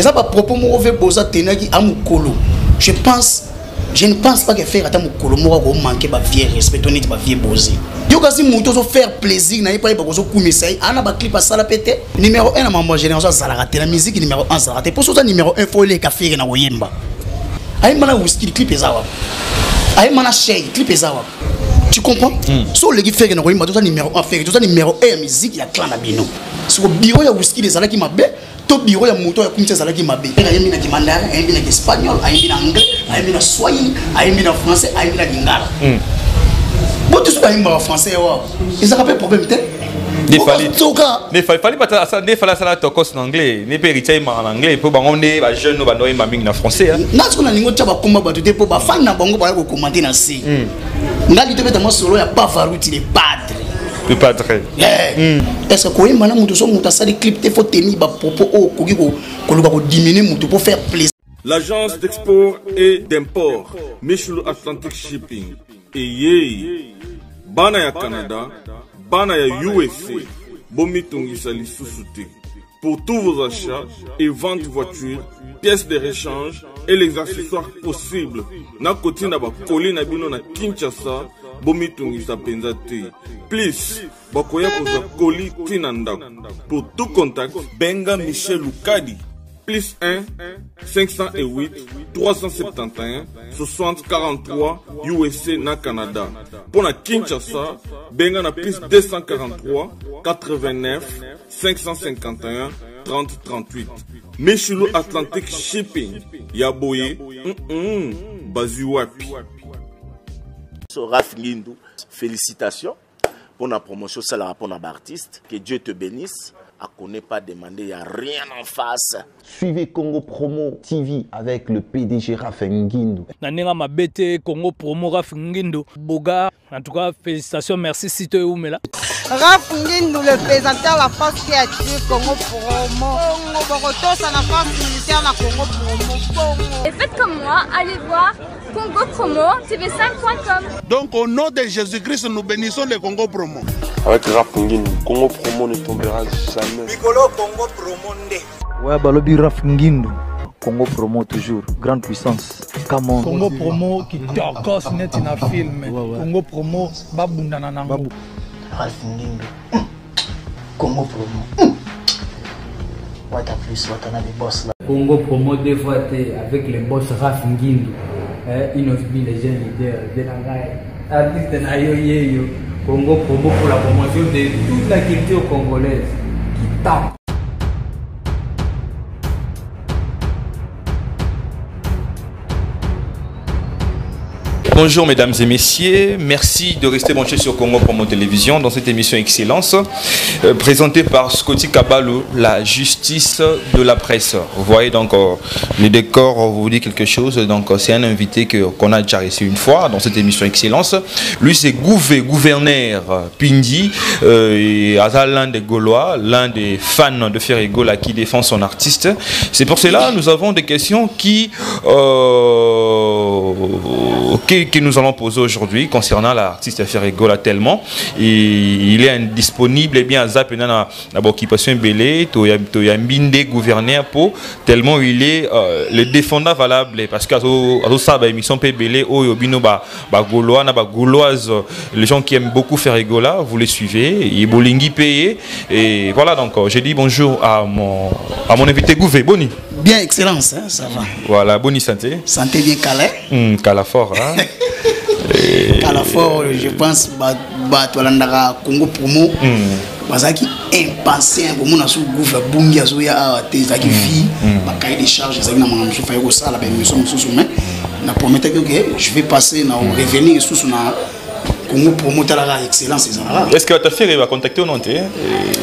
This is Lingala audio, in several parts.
ça pas propos mo veut boza tenaki amukolo. Je ne pense pas que faire attendre mukolo mo ko manquer ba vie respect honnête ba vie bosé. Yo kasi muto so faire plaisir na pas ba ko so kumisa ana ba clip sala pété. Numéro 1 na ma génération sala raté la musique numéro 1 sala raté. Pour ça numéro 1 faut les ka faire na oyemba. Ay mana whisky clip ezawa. Ay mana shay clip ezawa. Tu comprends? So les qui fait na oyemba tout ça numéro 1 faire tout ça numéro 1 musique ya clan na bino. Sur bureau ya whisky des ala qui mabe. To bureau ya moto ya kumisa zala ki mabe. Ayemi na mandarin, ayemi na espagnol, ayemi na anglais, ayemi na swahili, ayemi na français, ayemi na lingala. Bon tout ça ayemi na français wa. Et ça rappelle problème te? Ne fallait pas ça, ne fallait ça tokos en anglais, ne périter en anglais pour bango ne ba jeune no ba no ma en français. Na ce qu'on a ningo tchaba komba ba tout pour ba fan na bango ba ko commenter na si. Ngali to beta mo solo ya Pavarotti les padres. Le padre. Est-ce que vous avez des clips qui faut tenir pour diminuer pour faire plaisir? L'agence d'export et d'import, Michel Atlantic Shipping, et Bana ya Canada, Bana ya USA, Bomitungi Sali Susute. Pour tous vos achats et ventes de voitures, pièces de rechange et les accessoires possibles. Na koti na ba koli na bino na Kinshasa, Bomitungi sa penzate. Please, bakoya koza koli tinanda. Pour tout contact, Benga Michel Lukadi. Plus 1 508 371 60 43 USA na Canada. Pour la Kinshasa, Benga na plus 243 89 551 30 38. Michelo Atlantic Shipping. Yaboye. Baziwapi. Raf Ngindou, félicitations pour la promotion, c'est la rapport d'artiste. Que Dieu te bénisse. À connaît pas demander, il n'y a rien en face. Suivez Congo Promo TV avec le PDG Raf Ngindou. Nanenga Mabete, Congo Promo Raf Ngindou. Boga, en tout cas, félicitations, merci Sito Oumela. Raf Ngindou, le présentateur de la force créative Congo Promo. Boroto, ça la force militaire de Congo Promo. Et faites comme moi, allez voir Congo Promo, tv5.com. Donc au nom de Jésus-Christ, nous bénissons le Congo Promo. Avec Raf Ngindou, Congo Promo ne tombera jamais. Nicolo Congo Promo nde. Ouais, balobi Raf Ngindou. Congo Promo toujours, grande puissance. Come on. Congo Promo qui torcos net na film. Congo Promo babundana nango. Raf Ngindou. Congo Promo. What a plus, what a boss là. Congo Promo deux fois avec les boss Raf Ngindou. Il nous dit les jeunes leaders de la guerre. Artiste na yo yo. Congo Promo pour la promotion de toute la culture congolaise qui tape. Bonjour mesdames et messieurs, merci de rester branchés sur Congo Promo Télévision dans cette émission Excellence présentée par Scotty Kabalo, la justice de la presse. Vous voyez donc le décor vous dit quelque chose, donc c'est un invité qu'on a déjà reçu une fois dans cette émission Excellence. Lui c'est gouverneur Pindi, l'un des Gaulois, l'un des fans de Ferregola qui défend son artiste. C'est pour cela que nous avons des questions qui que nous allons poser aujourd'hui concernant l'artiste Ferregola tellement il est indisponible et bien à zap na occupation belé to yambinde gouverneur pour tellement il est le défendant valable parce que à ça ba émission pe belé o yobino ba gaulois na ba gauloise les gens qui aiment beaucoup Ferregola vous les suivez il bolingi payé et voilà donc j'ai dit bonjour à mon invité Gouvé Boni. Bien excellence hein, ça va. Voilà Boni santé. Santé bien calé. Calafort hein. Calafort je pense ba tolandaka Congo Promo. Bazaki impatient pour mon sou goufa bungi azoya te zaki fi ba cahier de charge zaki na mama msufa yoko sala ba émission msusu mais na promettre que je vais passer na revenir sous na Congo Promo talaka excellence ezala. Est-ce que Atafere va contacter ou non te?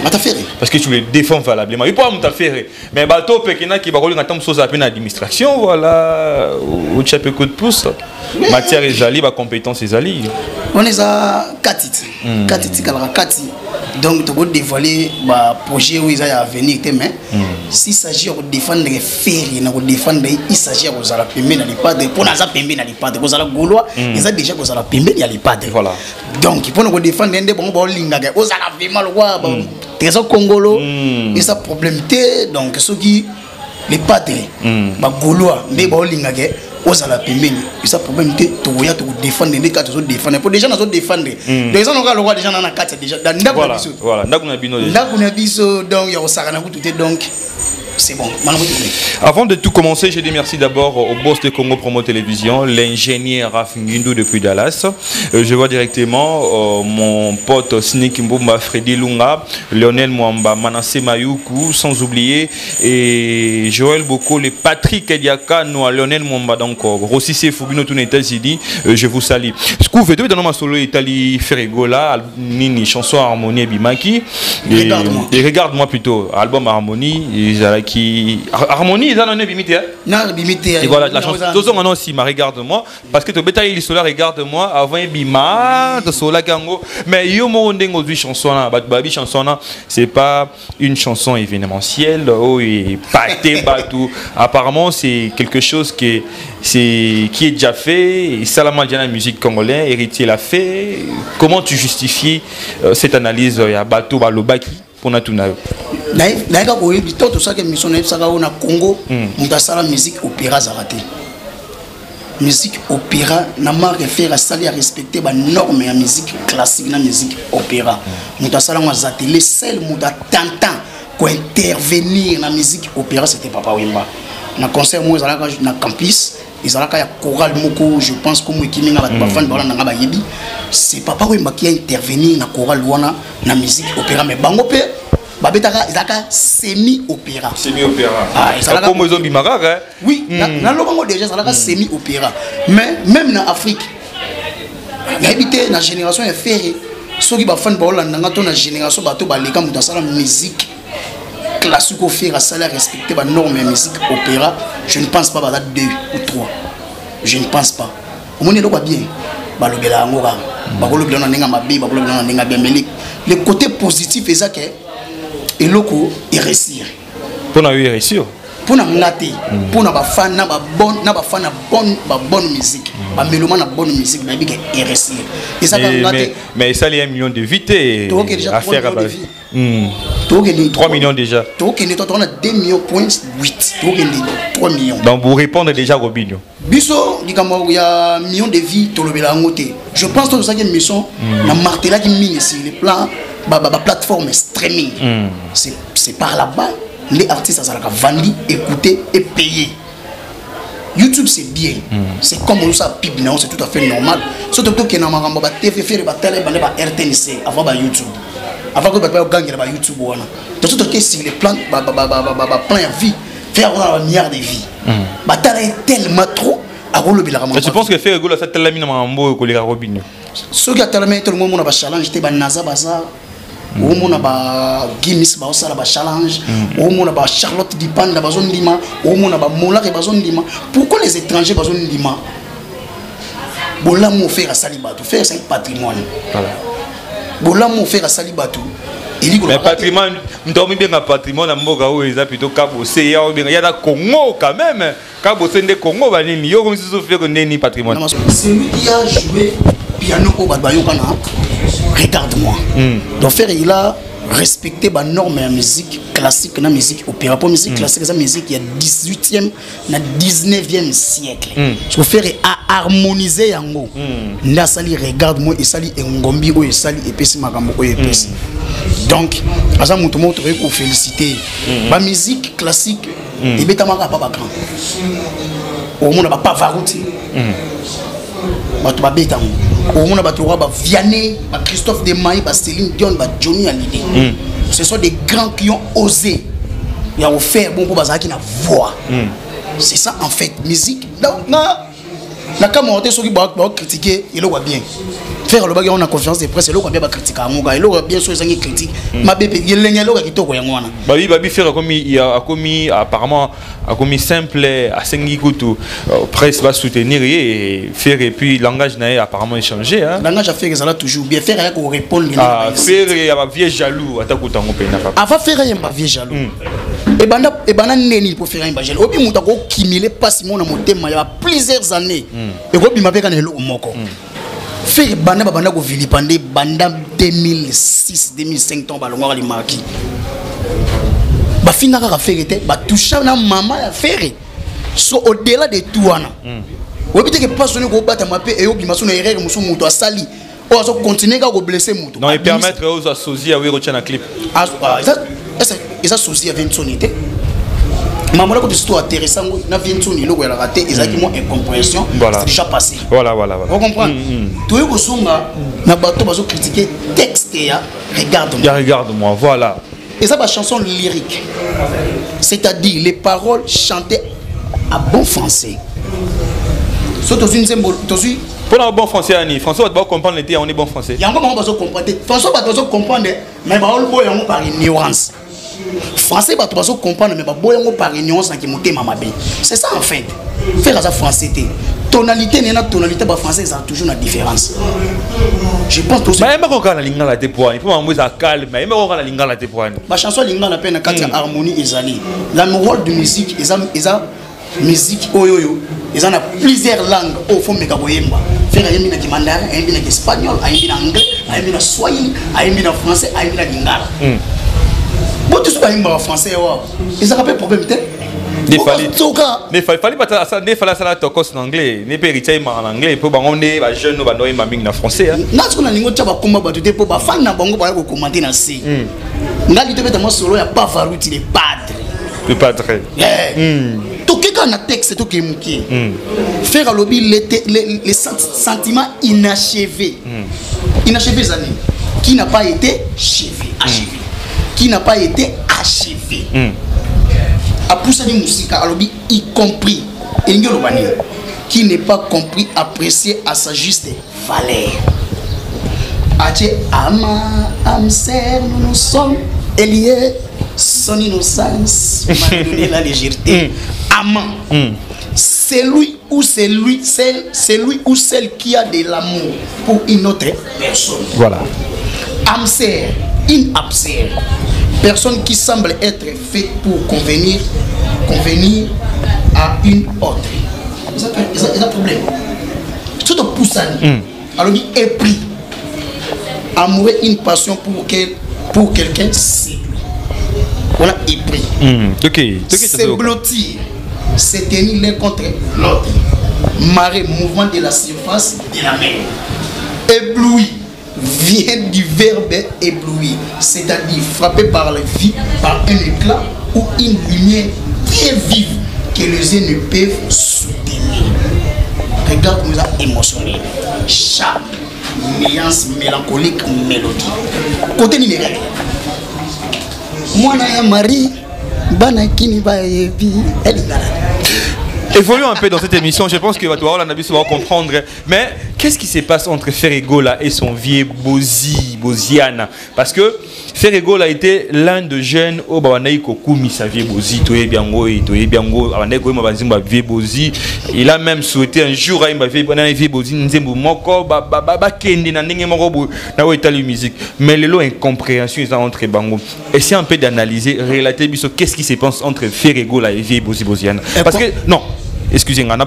Atafere parce que tu le défends valablement. Il peut pas Atafere mais bato pekina qui ba kolinga tam soza pe na administration voilà ou tu peux coup de pouce. Matière ezali ba compétence ezali. On est à Katiti. Katiti kalaka Kati. Donc tu peux dévoiler ba projet où ils à venir mais s'il s'agit de défendre les ferry na défendre il s'agit de za la pembe na lipadre pour na za pembe na lipadre ko za la gaulois ils a déjà ko za la pembe ya lipadre voilà donc pour nous défendre ndé bon ba linga ga ko za la vraiment le roi trésor congolo et ça problème té donc ceux qui les padres ba gaulois nde ba olingake ozala pembeni ça problème te toya to défendre les quatre autres défendre pour déjà nous défendre les gens n'ont pas déjà na quatre déjà voilà ndako na biso donc ya osaka na tout donc c'est bon. Avant de tout commencer, je dis merci d'abord au boss de Congo Promo Télévision, l'ingénieur Raf Ngindou depuis Dallas. Je vois directement mon pote Sneak Mbumba, Freddy Lunga, Lionel Mwamba, Manassé Mayoukou, sans oublier et Joël Boko, les Patrick Ediaka, Noah, Lionel Mwamba, donc Rossissé Fubino, tous les États-Unis, je vous salue. Ce que vous faites dans ma solo Italie Ferregola, Nini, chanson Harmonie Bimaki. Et regarde-moi plutôt, album Harmonie, qui Harmonie ils en ont bimité non bimité et voilà la chanson tous on aussi ma regarde-moi parce que tu beta il sola regarde-moi avant bima de sola kango mais yo mo ndengo du chanson là babi chanson là c'est pas une chanson événementielle et pâté batou apparemment c'est quelque chose qui est déjà fait et Salama Diana musique congolaise héritier l'a fait. Comment tu justifies cette analyse ya batou balobaki pour natuna naïka koyebi tout ça que mission naïf saka na Congo mutasala musique opéra zarate musique opéra na ma réfère à salir à respecter ba norme ya musique classique na musique opéra mutasala moi zatele seul muta tantan ko intervenir na musique opéra c'était Papa Wemba na concert moi zalaka na campus izalaka ya chorale moko je pense comme ekiminga ba fan ba na ba yebi c'est Papa Wemba qui a intervenu na chorale wana na musique opéra mais bango pe babetaka izaka semi-opéra. Semi-opéra. Ah, comme ils ont dit Marara. Oui, na lobango déjà izaka semi-opéra. Mais même en Afrique, habité na génération est ferré. Ceux qui ba fan ba Hollande nga to na génération bato ba leka muta sala musique classique au faire à salaire respecter ba norme musique opéra, je ne pense pas ba 2 ou 3. Je ne pense pas. Au monde est bien. Ba lobela ngora. Ba lobela na nga mabe, ba lobela na nga bien mais le côté positif est ça que et loko et réussir pour na réussir pour na ngati pour na ba fan na ba bonne musique ba mélomane na bonne musique na bika et réussir et ça mais ça il y a 1 million de vités à faire à 3 millions déjà to que on a 2 millions point 8 to que 3 millions donc vous répondez déjà Robinho biso dikamo ya millions de vies to lobela ngote je pense que ça que mission na martela qui mine sur les plans plateforme streaming c'est par là-bas les artistes ça vendre écouter et payer. YouTube c'est bien c'est comme on ça pib non c'est tout à fait normal surtout que na makambo ba TV faire ba télé ba RTNC avant ba YouTube avant que ba gagner ba YouTube wana surtout que si les plans ba plan ya vie faire un milliard de vies ba télé tellement trop à relever la ramon. Je pense que faire rigolo ça tellement na mambo ko les Robinho ceux qui a tellement tout le monde na ba challenge te ba naza baza au monde ba Guinness ba osala ba challenge au monde ba Charlotte Dipanda ba zone lima au monde ba Mola ke ba zone lima pourquoi les étrangers ba zone lima bola mo faire salibatu faire c'est patrimoine voilà bola mo faire salibatu mais patrimoine ndomi bien patrimoine na mboka o eza plutôt kabosé ya o bien ya da Congo quand même kabosé de Congo ba nini yo comme si so faire nini patrimoine celui qui a joué piano au Babayokana regarde-moi donc faire il a respecté la norme de la musique classique la musique opéra pour musique classique la musique il y a 18e na 19e siècle je faire à harmoniser yango nda sali regarde-moi et sali ngombi o et sali epesi makambo o epesi donc asa mutu moto ko féliciter la musique classique et betamaka pas bakan au monde pas varouti bato babeta au monde bato ba Vianney ba Christophe Demaï ba Céline Dion ba Johnny Hallyday ce sont des grands qui ont osé y a offert bon pour bazaki na voix c'est ça en fait musique donc na kamorte ceux qui ba critiquer il va bien faire le bagage on a confiance de presse il va bien ba critiquer ngoka il va bien so ezangi critique ma bébé yelenge lo ka kitoko ya ngwana babi faire comme il a commis apparemment a commis simple à sengi kutu presse va soutenir et faire et puis langage na apparemment échanger hein langage a faire ça là toujours bien faire ya ko répondre faire ya ba vieux jaloux atakuta ngope na papa avant faire ya ba vieux jaloux et bana neni pour faire un bagel obi muta ko kimile passe mon motema ya plusieurs années et ko bima peka na elo moko faire banda ko vilipande banda 2006 2005 ton balongwa li marqué bafinga kaka faire te batoucha na mama ya faire so au-delà de tout wana oui peut-être que personne ko bata mapé et obima so na erreur musu muto asali o azo continuer ka ko blesser muto non et permettre aux associés à oui retirer un clip ça souci à 20 sonité maman là quand tu intéressant na 20 sonité loko ya raté exactement incompréhension c'est déjà passé voilà vous comprenez tout ko songa na bato bazo critiquer texte ya regarde-moi voilà et ça, ma chanson lyrique. C'est-à-dire les paroles chantées à bon français. Pour un bon français, François va comprendre l'été, on est bon français. Il y a encore besoin de comprendre. François va besoin de comprendre, mais par une nuance. Français va besoin de comprendre, mais par une nuance qui monte ma bé. C'est ça en fait. Faire ça français. Tonalité et la tonalité française, ça a toujours une différence. Je pense que c'est. Mais quand la lingala la tépoine, il faut m'envoyer ça calme. Mais quand la lingala la tépoine. Ma chanson lingala peine quand il y a harmonie et zali. La morale de musique, ils ont musique oyoyo. Ils ont plusieurs langues au fond mega boyemba. Faire un mina qui mandarin, un mina qui espagnol, un mina anglais, un mina swahili, un mina français, un mina lingala. Bon tout ça un français ils ont pas problème peut-être. Il fallait pas ça, il fallait ça la tokos en anglais, ne pas hériter en anglais pour on est jeune nous bandoyer maming en français. Na ce qu'on a lingo tchaba combat ba tout pour ba fan na bango ba ko commenter na si. Ngali te beta solo ya pas valuti les padres. Le padre. Tout quelqu'un na texte tout qui muki. Faire à lobby les sentiments inachevés. Inachevés zani qui n'a pas été achevé. Qui n'a pas été achevé. A poussé la musique, y compris, qui n'est pas compris, apprécié à sa juste valeur. Ache ama, amser, nous sommes liés, son innocence, m'a donné la légèreté. Amant, c'est lui ou celle qui a de l'amour pour une autre personne. Voilà. Amser, inabser. Personne qui semble être faite pour convenir à une autre. C'est un problème. Tout le poussani. Alors il est pris. Amoureux une passion pour quelqu'un, c'est lui. Voilà, il est pris. C'est blottir. C'est tenir l'un contre l'autre. Marée, mouvement de la surface de la mer. Ébloui. Vient du verbe ébloui, c'est-à-dire frappé par la vie, par un éclat ou une lumière très vive que les yeux ne peuvent soutenir. Regarde nous a émotionné. Charme, nuance mélancolique, mélodie. Côté numérique. Moi, na Marie, bana kini ba yebi, elle est malade. Évoluons un peu dans cette émission, je pense que va comprendre. Mais qu'est-ce qui se passe entre Ferregola et son vieux Boziana? Parce que Ferregola était l'un de jeunes au Babanaïko Koumi, sa vieux Bozi, il a même souhaité un jour à une vieux Bozi, Nzembo Moko, Kendi, na musique. Mais les lots incompréhension ils ont entre Bango. Essayez un peu d'analyser, relater qu'est-ce qui se passe entre Ferregola et vieux Boziana. Parce que, non. Excusez-moi,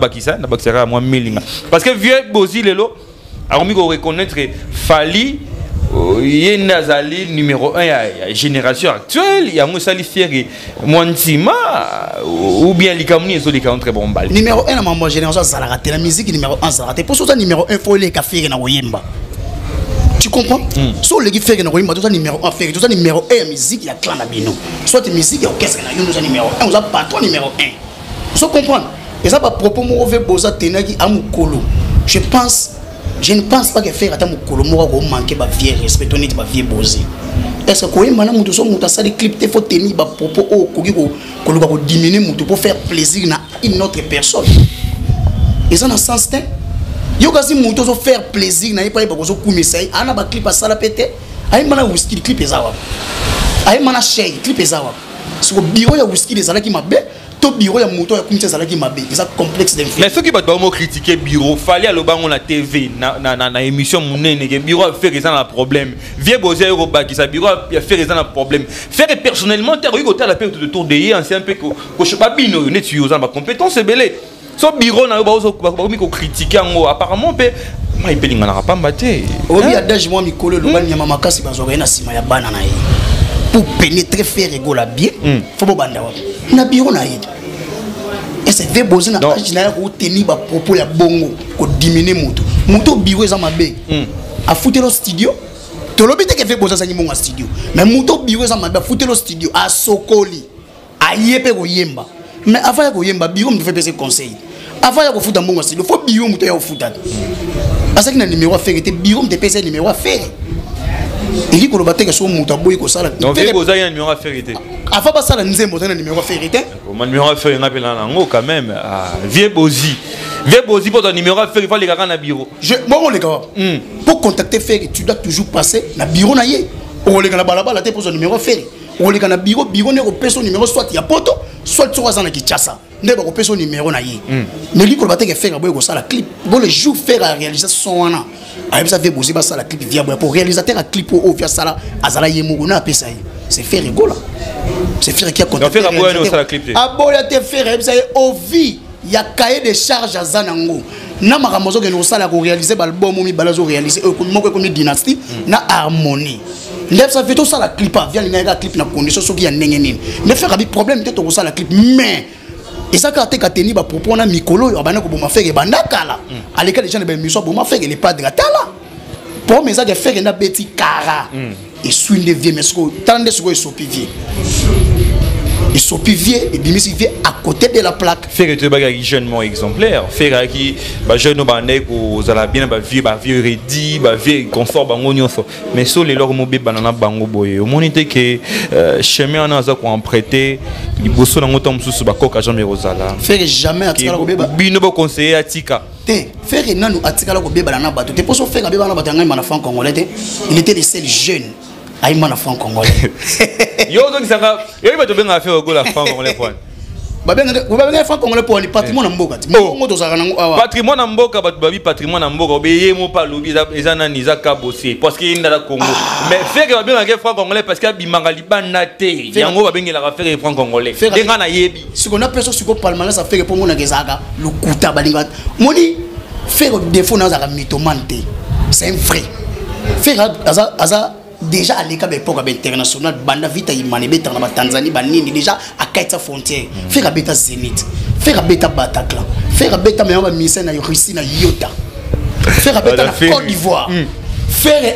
parce que vieux Bozi Lelo a remis qu'on reconnaître Fali Nazali numéro 1 à génération actuelle, il y a Moussali Fieri Mwantima ou bien les Kamuni et les très bon bal. Numéro 1 à ma génération Zalaraté, la musique numéro 1 Zalaraté. Pour ça numéro 1 il faut les cafés na Woyemba. Tu comprends? Soit les qui na Woyemba, tout ça numéro 1 fait, tout ça numéro 1 musique il y a clan na bino. Soit musique il y a orchestre na yo numéro 1, on a patron numéro 1. Vous comprenez? Et ça, par propos, moi, je ne pense pas que faire à Mukolo, moi, manquer ma vie, respecter ma vie, bosi. Est-ce que vous avez un clip, il faut tenir par propos, pour diminuer, pour faire plaisir à une autre personne. Et ça, dans ce sens, il y a faire plaisir, il y a un clip à ça, il y a un whisky, clip est ça. Il y a un chèque, clip est ça. Sur le bureau, il y a un whisky, des qui m'a bé. Bureau ya moto ya kumisa zalaki mabe ça complexe d'info mais ceux qui battent pas critiquer bureau fallait aller on la TV na émission monene que bureau fait raison un problème vieux Bozi au baki ça bureau a fait raison un problème faire personnellement tu as la perte de tour de hier c'est un peu que je sais pas bino ne tu uses ma compétence belé so bureau na ba ko critiquer ngo apparemment pe mai pelinga na pas mbaté obi adage moi mikolo lo bani ya makasi bazoka na sima ya bana na ye pour pénétrer faire rigoler bien faut pas banda na bureau na yé et c'est vrai bozi na agina ko tenir ba propos ya bongo ko diminuer moto bureau za mabe a foutre le studio to lobi te ke fait boza sa ni monga studio mais moto bureau za mabe a foutre le studio a sokoli a yépe ko yemba mais avant ya ko yemba bureau me fait passer conseil avant ya ko fouta monga studio faut bureau moto ya fouta parce que na numéro faire était bureau me passer numéro faire il dit que le bateau est sur mon tabou il ça donc il y a un numéro à faire avant pas ça la nzembo un numéro à faire mon numéro à faire on appelle en quand même vieux bozi pour ton numéro à faire il faut les gars dans bureau bon les gars pour contacter faire tu dois toujours passer na bureau na yé on les gars na balabala te pour son numéro à faire on les gars na bureau ne repère son numéro soit il y a poto soit tu vas dans Kinshasa ne ba repère son numéro na yé mais lui que le bateau est faire boy ça la clip bon le jour faire à réaliser son ana avec ça fait bosser ça la clip via pour réalisateur à clip au via ça là azala yemo na pesa c'est faire rigola c'est faire qui a contacté faire aboya no ça la clip aboya te faire ça au vie il y a cahier de charge à zanango na makamozo que nous ça la réaliser album mi balazo réaliser comme dynastie na harmonie ndef ça fait tout ça la clip via les clip na condition so qui a nengeni ne faire avec problème peut-être tout ça la clip mais et ça quand tu as tenu ba propos na mikolo ya bana ko boma faire banda kala aleka les gens de mission boma faire les pas de tala pour mais ça de faire na beti kara et swing de vieux mais ce que tande ce que sopivier et sopivier et bimisi vieux à côté de la plaque faire que bagage jeunement exemplaire faire qui ba jeune bané ko zala bien ba vieux ready ba vieux confort bango nyonso mais so les lors mobile banana bango boye au monité que chemin na za ko emprunter liboso na ngoto mususu ba koka jamais rozala faire jamais atikala ko beba bino ba conseiller atika te faire nanu atikala ko beba na bato te poso faire beba na bato ngai mana fan congolais te il était le seul jeune aïe na fan congolais yo donc ça yo ba to benga faire go la fan congolais point ba benga fan congolais pour le patrimoine mboka ti ngo to saka nango awa patrimoine mboka ba babi patrimoine mboka obeye mo pa lobi eza na niza kabosé parce que inda la Congo mais faire que ba benga fan congolais parce que bimanga libana te yango ba benga la faire fan congolais denga na yebi ce qu'on appelle sur ko palmarès ça fait que pour mona gezaka le kuta balinga moni faire défaut na za mythomane te c'est un vrai faire aza déjà à l'école époque international banda vita imane beta na Tanzanie banini déjà à Kaita frontière faire beta Zénith faire beta Bataclan faire beta mais on va misser na Russie na Iota faire beta na Côte d'Ivoire faire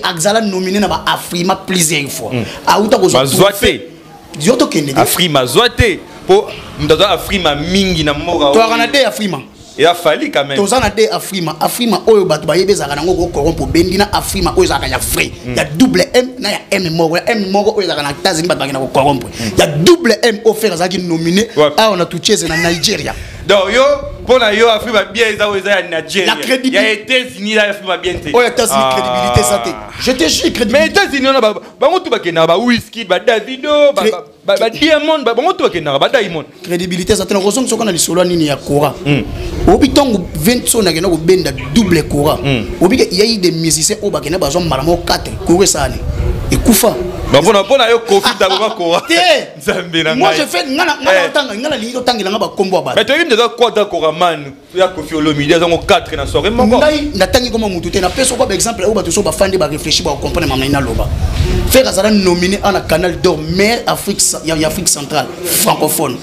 Axala nominé na ba Afrima plusieurs fois a uta ko zoate dioto kende Afrima zoate pour ndaza Afrima mingi na moka to Canada Afrima il a fallu quand même. Tous en a des Afrima oyo batu ba yebe zaka nango ko corrompre bendina Afrima oyo zaka ya vrai. Il y a double M na ya M moko oyo zaka na États-Unis ba na ko corrompre. Il y a double M offert zaki nominé on a tout chese na Nigeria. Donc yo pour la yo Afrima bien ça ya Nigeria. La crédibilité. Il y a États-Unis là Afrima bien té. Oh États-Unis crédibilité ça té. Je te jure crédibilité. Mais États-Unis on a ba ngoto ba kena ba whisky ba Davido ba Diamond ba ngoto ba kena ba Diamond. Crédibilité ça té raison que na lisolo nini ya Kora. Obi tongo 20 so na kena ko benda double Kora. Obi il y a eu des musiciens au bakena ba zo maramo 4 Kora ça ne. Et kufa. Bah bon yo Kofi d'abord Kora. Moi je fais ngana li tangila ngaba kombo ba. Mais tu as déjà quoi d'accord man ya Kofi Olomide za 4 na soirée moko. Ngai natangi comme mutu te na peso kwa exemple au ba to so ba fandi ba réfléchir ba comprendre mamna ina loba. Faire azala nominé en canal d'or meilleur Afrique Afrique centrale francophone.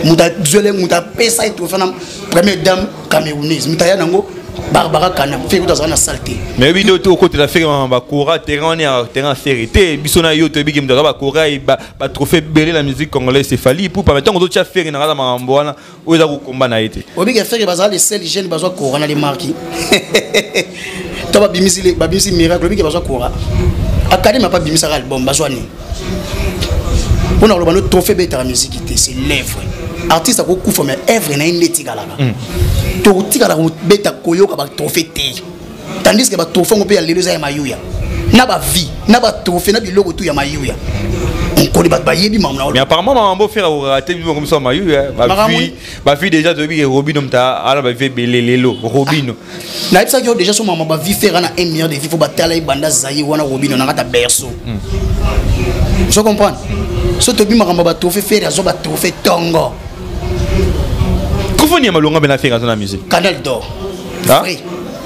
Muta zole muta pesa et tout fana première dame camerounaise. Muta ya nango Barbara Kana fait que dans saleté. Mais oui, d'autres côté la faire ba Kora terrain ferité bisona yo te bigim ba Kora et ba trophée belé la musique congolaise c'est fali pour pas mettre d'autres faire na la mamboana ou za ko combat na été. Obi ga faire bazali sel jeune bazwa Kora na les marquis. To ba bimisi miracle obi ga bazwa Kora. Académie pas bimisa album bazwa ni. On a le trophée beta la musique c'est l'œuvre. Artiste a beaucoup fait mais œuvre na ineti galaka. To tika ko beta koyoka ba trophée te. Tandis que ba trophée on peut aller les mayuya. Na ba vie, na ba trophée na biloko tout ya mayuya. On connaît ba yebi mamna. Mais apparemment mambo faire rater comme ça mayuya. Ba vie déjà de bi Robino mta ala ba vie belelelo Robino. Na ipsa yo déjà so maman ba vie faire na 1 million de vie faut ba tala banda zayi wana Robino na kata berceau. Je comprends. So to bi maman ba trophée faire azo ba trophée tongo. Comment on a malonga ben faire dans la musique? Canal d'or. Ah?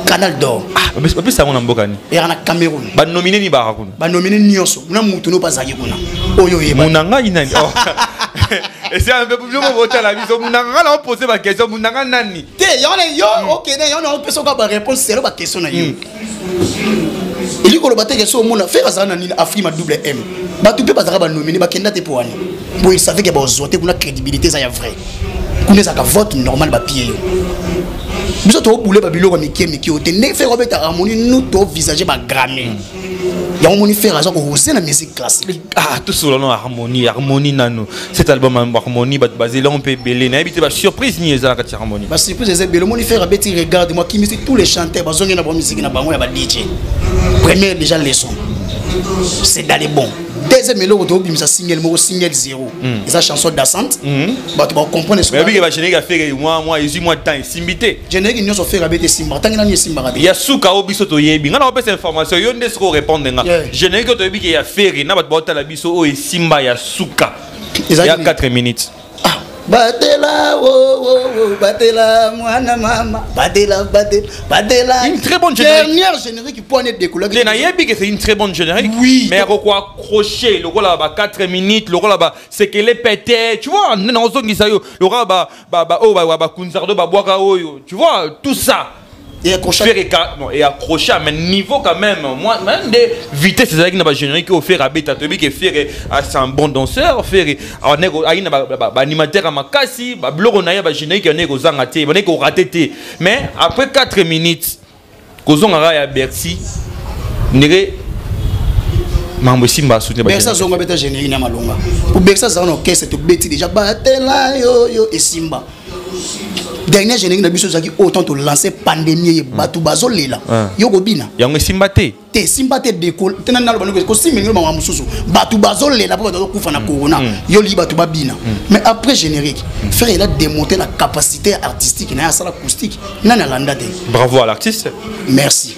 Canal d'or. Ah, Plus ça on mboka ni. Et en Cameroun. Ba nominé ni ba kuna. Ba nominé nyonso. Na mutu no pas kuna. Oyo yeba. Munanga inani. Et c'est un peu plus voter la vision. Munanga là on poser ma question. Munanga nani. Té yo OK, yo on peut so ba réponse c'est ba question na yo. Il ko lo baté question mona faire ça na ni Afrique ma double M. Ba tu peux pas ba nominer ba kenda te pour ani. Bon il savait que ba zoter kuna crédibilité ça ya vrai. Kuna ça ka vote normal ba pied yo. Nous avons boulé Babylone Miki au tenez faire Robert harmonie nous to visager ba grammaire. Ya on faire raison ko ose na musique classique. Ah tout sur le nom harmonie nano. Cet album harmonie basé là on peut belé na habité ba surprise ni ezala ka harmonie. Ba surprise ezé belé mon faire abeti regarde moi qui musique tous les chanteurs bazonga na ba musique na bango ya ba DJ. Première déjà leçon. C'est d'aller bon. Deuxième mélodie auto bimisa single 0 esa chanson dansante ba tu vas comprendre ce que mais ba générique a fait moi 18 temps simbité générique nyonso faire abeti simba tangina ni simba ka ya suka obiso to yebi ngana opesa information yo nde siko répondre nga générique to yebi ke ya faire na ba ta la biso o simba ya suka ya 4 minutes. Batela, batela, mwana mama, batela. Une très bonne générique. Dernière générique pour être décollé. C'est une très bonne générique. Oui. Mais quoi accroché, le rôle là-bas 4 minutes, le rôle là-bas c'est qu'elle est pété. Tu vois, non on dit ça yo, le rôle bah kunzardo bah boaka oyo. Tu vois tout ça. Et accroché à un niveau quand même. Moi, même des vitesses, c'est ça qui n'a pas générique au faire à bêta, qui fait c'est un bon danseur, faire animateur à ma casse, blog on a un générique qui est aux angatés, on est au raté. Mais après 4 minutes, qu'on a à Bercy, néré. Mambo Simba soutient Bersa zonga beta générique na malonga. Pour Bersa ça on orchestre to beti déjà batela yo et Simba. Dernière générique na biso zaki autant to lancer pandémie batu bazolela. Yo kobina. Yango Simba te. Te Simba te décolle. Tena na lobano ko simengelo mama mususu. Batu bazolela pour bato kufa na corona. Yo li batu babina. Mais après générique, frère il a démonté la capacité artistique na sala acoustique. Nana landa te. Bravo à l'artiste. Merci.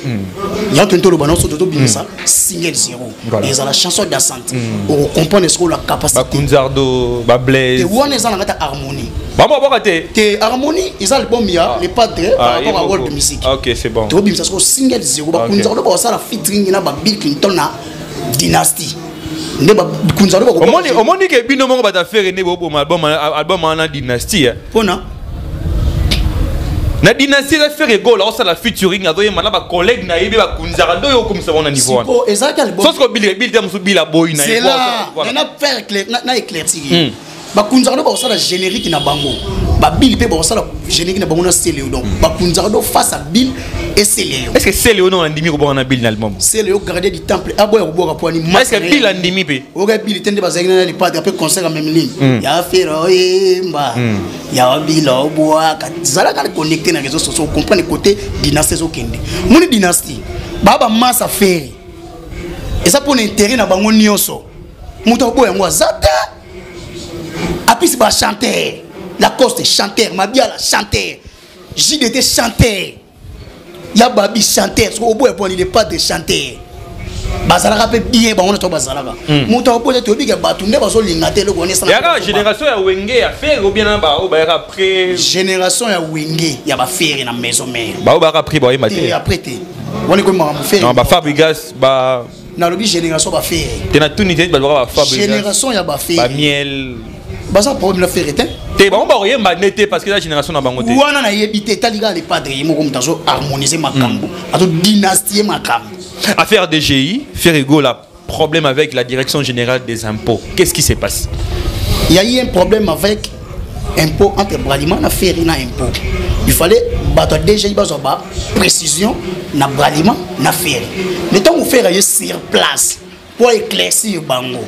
Ya tento lobano so to binisa single 0. Et ça la chanson dansante. On comprend ce que la capacité. Bakunzardo, Bablaise. Te wona za na ngata harmonie. Maman bakate. Te harmonie, ils ont le bon mia, les padres par rapport à world de musique. OK, c'est bon. To binisa so single 0 bakunzardo ba ça la featuring na ba Bill Clinton na dynastie. Ne ba kunzardo ba ko. Omoni ke bino mongo ba ta faire ne bo album na dynastie. Pona na dynastie la faire ego là ça la featuring azoye mana ba collègue na yebi ba kunzardo yo comme ça on a niveau. Sipo ezaka album. Sauf que Bill tem so Bill boy na. C'est là. Na faire clair na éclairci. Bakunzardo ba ça la générique na bango. Ba Bill pe ba ça la générique na bango na Céléo donc bakunzardo face à Bill et Céléo. Est-ce que Céléo non andimi ko na Bill na album? Céléo gardien du temple aboya ko boka poani. Est-ce que Bill andimi pe? Oga Bill tende ba zagina les padres après concert en même ligne. Ya fero yemba. Ya Bill oboa zala ka connecter na réseaux sociaux comprendre côté dynastie zo kende. Mon dynastie baba massa faire. Et ça pour l'intérêt na bango nyonso. Muto boya ngo zata. Apis ba chanteur. Lacoste chanteur, Mabiala chanteur, JDT chanteur, Yababi chanteur, parce qu'au bout il n'est pas de chanteur. Bazalaka peut bien, on a tout bazalaka. Monta au bout de tout bien, batunde baso lingate le connaît ça. Y'a génération ya wenge à faire ou bien là bas ou bah après. Génération ya wenge, y'a ba faire na maison mère. Bah ou bah après bah il m'a dit. Après te, on est comme faire. Non bah Fabregas bah. Na lobi génération ba faire. T'es na tout nité bah Fabregas. Génération ya ba faire. Bah miel. Bah ça problème la faire était. T'es bon bah rien bah n'était parce que la génération n'a pas monté. Ou on a yébité taliga les padres ils m'ont tazo harmoniser ma cambo, ato dynastie ma cambo. Affaire DGI, faire ego la problème avec la direction générale des impôts. Qu'est-ce qui se passe? Il y a eu un problème avec impôt entre Bralima na faire na impôt. Il fallait battre DGI bazoba précision na Bralima na faire. Mais tant on fait sur place pour éclaircir bango.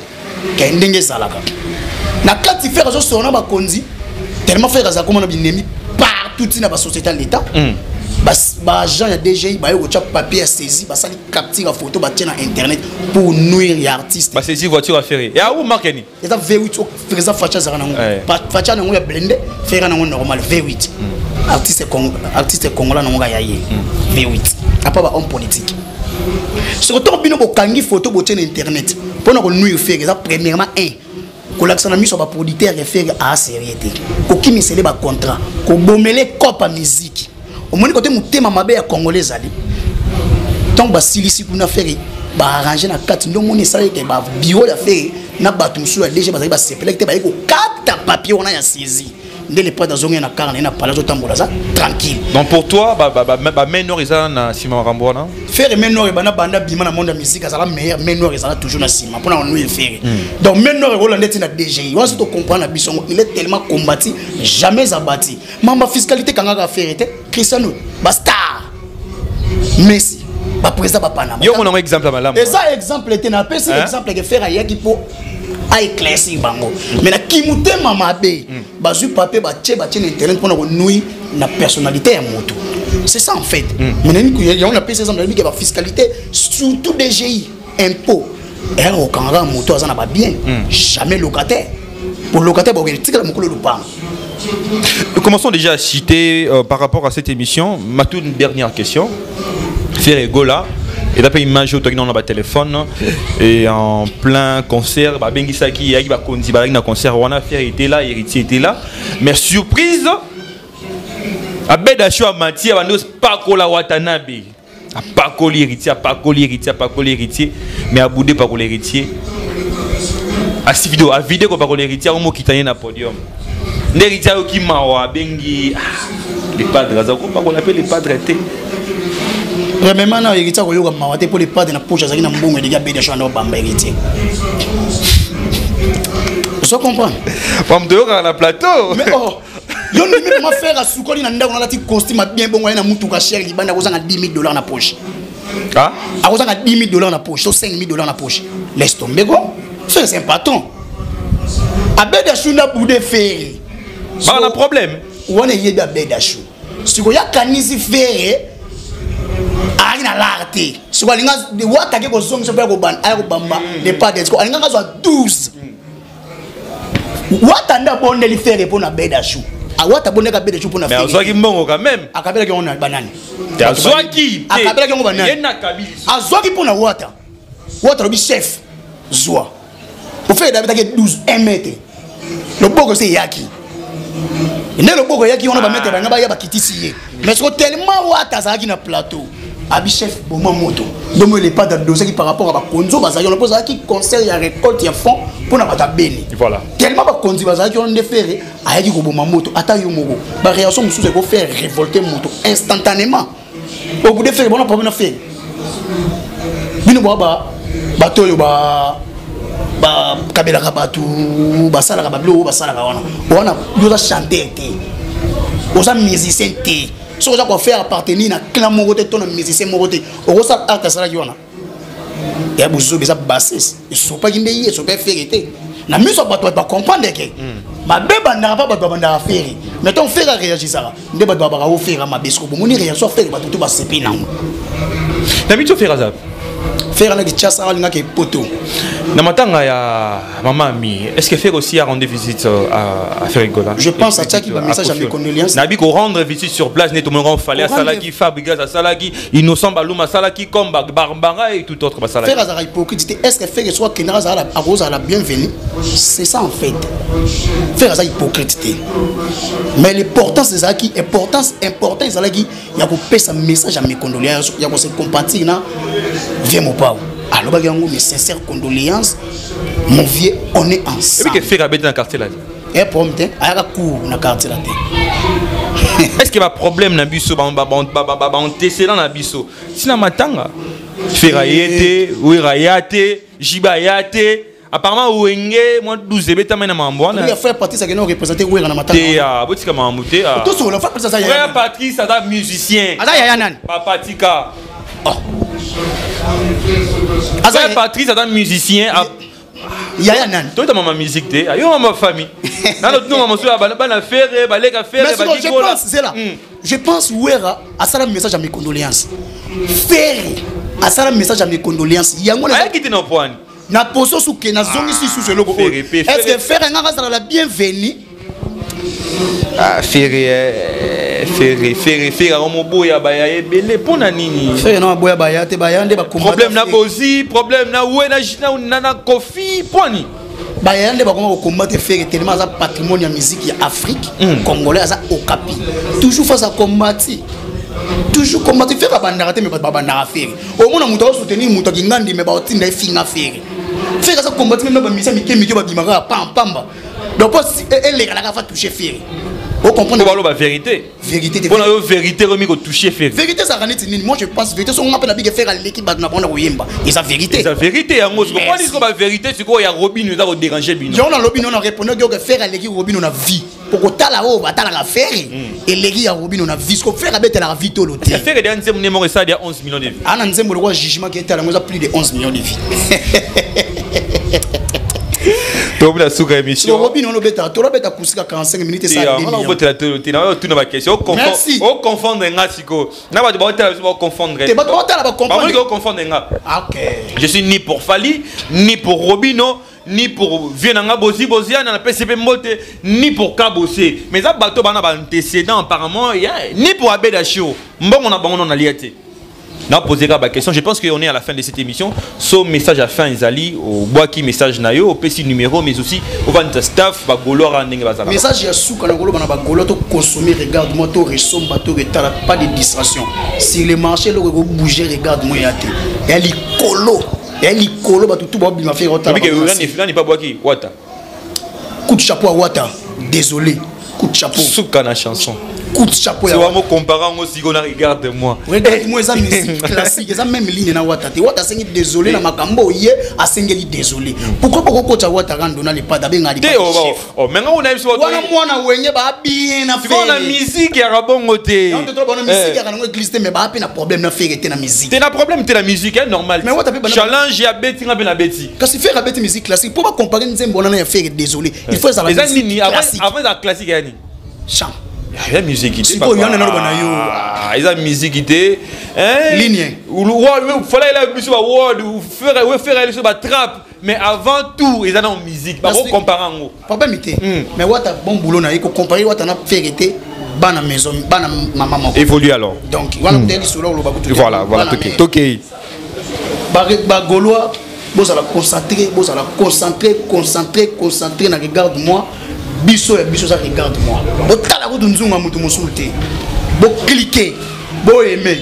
Kendenge zalaka. Na kati faire zo sona ba konzi tellement faire ça comme on a bien mis partout dans la société l'état. Bah agent ya DGI ba yo chap papier saisi ba sali capture la photo ba tient na internet pour nuire les artistes. Bah saisi voiture à faire. Et à où marqué? Et ça V8 faisant facha zara nango. Facha nango ya blende faire nango normal V8. Artiste congolais nango ya yé. V8. Apa ba homme politique. Surtout bino bo kangi photo bo tient na internet. Pour na ko nuire faire ça premièrement ko l'accent mis sur ba producteur référé à sérieuxité. Ko kimi sele ba contrat, ko bomele copa musique. Au moins côté mutema mabe ya congolais ali donc basilisi kuna faire ba arranger na carte ndo moni ça que ba bureau ya faire na batum sur déjà ba sepelekte ba ko carte papier on a ya saisi ndé les pas dans zone na carnet na palazo tambola ça tranquille. Donc pour toi ba menor isa na Simon Rambona faire menor e bana banda bima na monde de musique ça la meilleur menor ça toujours na Simon pour na nous faire. Donc menor e ndeti na DGI on se to comprendre bisongo il est tellement combattu jamais abattu mamba fiscalité kanga faire était Cristiano basta Messi ba président ba Panama yo mon exemple à malamu et ça exemple était na PC exemple que faire ayaki pour a éclairci bango mais na kimute mama be bazu papier ba tche internet pour na nouiller na personnalité ya moto c'est ça en fait mais on a PC exemple que la fiscalité surtout DGI impôt et au Canada moto ça n'a pas bien jamais locataire pour locataire ba tika la mokolo lupa. Nous commençons déjà à citer par rapport à cette émission ma toute dernière question faire Gola et d'après image auto dans le téléphone et en plein concert ba bengisaki yaki ba konzi ba na concert on a fait était là héritier était là mais surprise abeda show a mati abandos pakola watanabe a pakoli héritier mais a boudé pakoli héritier a si vidéo a vidéo ko pakoli héritier au mo kitanye na podium l'héritier qui mawa bengi les padres ça ko on appelle les padres té. Premièrement, na héritier ko yoka mawate pour les padres na poche azaki na mbongo de gabe de chando bamba héritier. Vous comprenez? Pam de yoka na plateau. Mais oh, yo ni même ma faire à soukoli na ndako na lati costume bien bongo na mutuka cher libanda ko zanga $10,000 na poche. Ah? A ko zanga $10,000 na poche, so $5,000 na poche. Laisse tomber go. C'est un patron. Abeda chuna boudé ferry. Ba na problème. Wona yeda abeda chou. Siko ya kanisi ferry. Arina l'arte. Si vous avez des watts qui sont sur le ban, des pas des quoi. Alinga soit 12. What anda bonne li faire pour na beda chou. A what abonne ka beda chou pour na faire. Mais azwaki mbongo quand même. Akabela ki on a banane. Azwaki. Akabela ki on banane. Yena kabili. Azwaki pour na wata. Wata le chef. Zwa. Pour faire d'habiter 12 1 mètre. Le boko c'est yaki. Né le boko yaki on a ba mettre ba ngaba ya ba kitisi. Mais c'est tellement wata ça qui na plateau. Abi chef boma moto donc il est pas dans dossier qui par rapport à ba konzo bazaki on pose qui conseil ya récolte ya fond pour na bata beni voilà tellement ba konzi bazaki on de faire ayaki ko boma moto ata yo moko ba réaction mususu ko faire révolter moto instantanément au bout de faire bon problème na faire bino ba bato yo ba kabela ka batu ba sala ka bablo ba sala ka wana yo za chanter té oza musicien té. Si vous avez fait appartenir à clan Moroté, ton musicien Moroté, au reste art ça qui on a. Il y a besoin de bassiste. Ils sont pas guindés, ils sont pas vérité. La musique pas toi pas comprendre que ma bébé n'a pas besoin de faire. Mais ton frère réagit ça. Ne pas doit faire ma bisco. Mon réaction faire pas tout va se péner. T'as mis tout faire ça. Faire la chasse à l'ingé poto. Na matanga ya maman mi, est-ce que faire aussi à rendre visite à Ferrigola? Je pense à ça qui va message à mes condoléances. Nabi ko rendre visite sur place net tout le monde fallait à Salaki Fabrigas à Salaki innocent Baluma Salaki comme Barbara et tout autre Salaki. Faire à hypocrite, est-ce que faire soit Kenara à Rose à la bienvenue? C'est ça en fait. Faire à hypocrite. Mais l'importance c'est ça qui important c'est ça qui il y a ko passer un message à mes condoléances, il y a ko se compatir na viens mon papa. Alors, mes sincères condoléances, mon vieux, on est ensemble. Et puis, qu'est-ce que dans le quartier là? Et pour moi, il y a un cours dans le quartier là. Est-ce qu'il y a un problème dans le bisso? On teste dans le bisso. Si dans matanga, Ferrayete, Ouirayate, Jibayate. Apparemment, Ouenge, moi 12 bêta mais na mambo. Il y a frère Patrice qui nous représenter Ouira na matanga. Ah, botika mamouté. Tout sur le frère Patrice ça y est. Frère Patrice ça da musicien. Ada ya nan. Papa Tika. Oh. Frère Patrice est un musicien. Yaya nan. Toi tu as ma musique té. Yo ma famille. Dans notre nom monsieur bana faire balega faire je pense c'est là. Je pense Ouera a ça le message à mes condoléances. Faire a ça le message à mes condoléances. Yango na qui te no point. Na poso sous que na zongi si sous le logo. Est-ce que faire un ça la bienvenue? Ah Ferré mon boya baya ebele pona nini Ferré na boya baya te baya nde ba problème na bozi problème na we na kofi poni baya nde ba combattre Ferré tellement ça patrimoine ya musique ya Afrique congolais ça okapi toujours face à combattre toujours combattre faire bandara te mais bandara faire au moins on doit soutenir muto kingandi mais ba otinda finga faire faire ça combattre même ba misa mikemi ba bimaka pamba donc elle les gars va toucher faire vous comprenez la vérité. Vérité. Bon, la vérité remis au toucher fait. Vérité ça ranit ni moi je pense vérité son appelle la faire l'équipe ba na bona koyemba. Et ça vérité. C'est vérité en gros. Pourquoi dire que la vérité c'est quoi il y a Robin nous a dérangé bino. Genre dans Robin on a répondu que faire l'équipe Robin on a vie. Pour que tala o ba tala faire et l'équipe à Robin on a vie. Ce qu'on fait avec la vie tout l'autre. Faire des nzembo némo ça il y a 11 millions de vies. Ah nzembo le roi jugement qui était là moi plus de 11 millions de vies. Tu as souka émission. Robin on obeta, tu obeta kusika 45 minutes ça. On a voté la télé, on a tout ma question. On confondre ngasiko. Na ba confondre. Tu vas te comprendre. On confondre nga. OK. Je suis ni pour Fali, ni pour Robino, ni pour Vienanga Boziana na PCP Mbote, ni pour Kabosé. Mais ça bateau bana ba antécédent apparemment, ni pour Abedachio. Mbongo na bango na liaté. On a posé la question. Je pense qu'on est à la fin de cette émission. Son message à fin, Izali, au Boaki message Nayo, au PC numéro, mais aussi au Vanta staff, Bagolo, message à Souk, Bagolo, consommer, regarde-moi, tu ressembles, tu pas de distraction. Si le marché, le bouger, regarde-moi, il y a les colos. Il y a les colos, tout va bien faire. Il n'est pas Boaki, Wata. Coup de chapeau à Wata. Désolé. Coup de chapeau. Souk à la chanson. Coup de chapeau. C'est vraiment comparant aussi qu'on a regarde-moi. Regarde-moi, ça musique classique, ça même ligne na Wata. Wata sengi désolé na makambo yé a sengi désolé. Pourquoi coach Wata randona les pas d'abenga li. Oh, maintenant on a eu sur wana mwana wenye ba bien na faire. On a musique ya rabongo te. On te trouve bonne musique ya rango église mais ba na problème na faire te na musique. T'es na problème te la musique est normal. Mais Wata challenge ya beti na bena beti. Quand tu fais la bête musique classique, pour pas comparer nzembo na ya faire désolé. Il faut ça la musique classique. Avant la classique yani. Chant. Il y a musique qui était. Il y a musique qui était. Ligne. Il fallait la musique ou faire la trap. Mais avant tout, ils ont une musique. Pas comparer. Papa mité. Mais what a bon boulot na, il faut comparer what on a fait été. Bana maison, bana maman. Évolue alors. Donc, voilà voilà, toqué. Gaulois, vous allez concentrer, na regarde-moi. Biso ça regarde-moi. Bo tala ko dunzunga mutu musulté. Bo cliquer, bo aimer.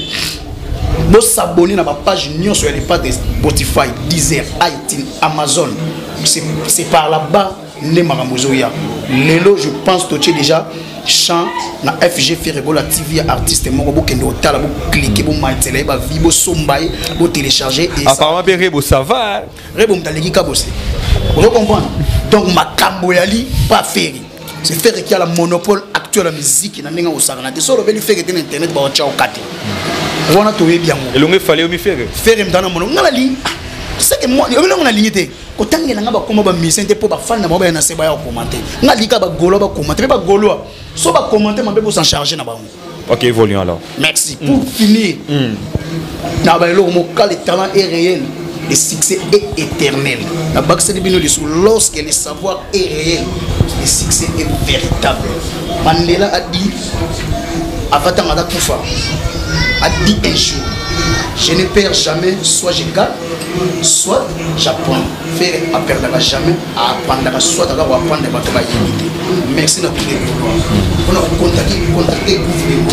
Bo s'abonner na ma page Nyon sur les pages de Spotify, Deezer, iTunes, Amazon. C'est par là-bas ne maramozoya. Lelo je pense que tu es déjà chant na FG Ferrego la TV artiste moko bo kendo tala bo cliquer bo matele ba vi bo sombaye bo télécharger et apparemment Rebo ça va. Rebo mtaleki ka bossé. Vous comprenez? Donc ma camboyali pas faire. C'est faire qui a la monopole actuel de la musique na ninga osaka te solo beli faire que internet ba chao kate. On a trouvé bien. Et l'on fallait me faire. Faire m'dana mono ngala li. C'est que moi on a ligné te. Ko tangela nga ba koma ba mission te po ba fan na ba na se ba ya commenter. Ngali ka ba golo ba commenter ba golo. So ba commenter mabe pour s'en charger na ba. OK, évoluons alors. Merci. Pour finir. Na ba lo mo le talent est réel. Le succès est éternel. La Baxter de Bino, lorsque le savoir est réel, le succès est véritable. Mandela a dit, Avatar Mada Koufa, a dit un jour, je ne perds jamais, soit je gagne, soit j'apprends. Faire à perdre jamais, à apprendre, soit à apprendre à battre. Merci à tous les Gaulois. On a contacté les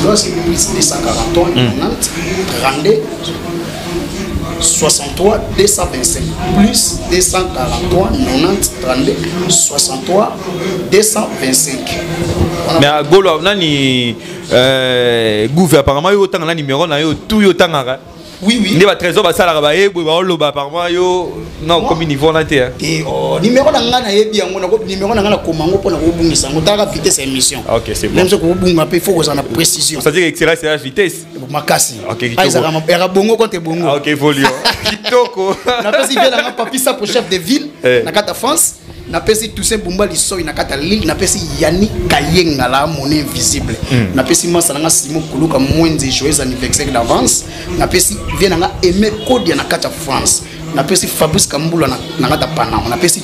Gaulois, c'est plus de 140 ans, 90, 32. 63 225 plus 243 90 32 63 225. Mais à Golo nani gouvernement apparemment yo tanga na numéro na yo tout yo tanga. Oui. Ne ba trésor ba sala ba e ba loba apparemment yo non comme niveau na te. Et numéro na ngana yebi yango na numéro na ngana komango pona ko bungisa ngotaka vitesse émission. OK, c'est bon. Même ce ko bunga pe faut que ça na précision. Ça veut dire excellence c'est la vitesse. Makasi. OK, Aizaka mapera bongo contre bongo. OK, évolue. Kitoko. Na pesi vela na papi ça pour chef de ville na kata France. Na pesi Toussaint Bumba Lissoy na kata Lille. Na pesi Yannick Kayenga la monnaie invisible. Na pesi Masalanga Simon Kuluka mwenze joyeux anniversaire d'avance. Na pesi vient na Aimé Kodia na kata France. Na pesi Fabrice Kambula na kata Panama. Na pesi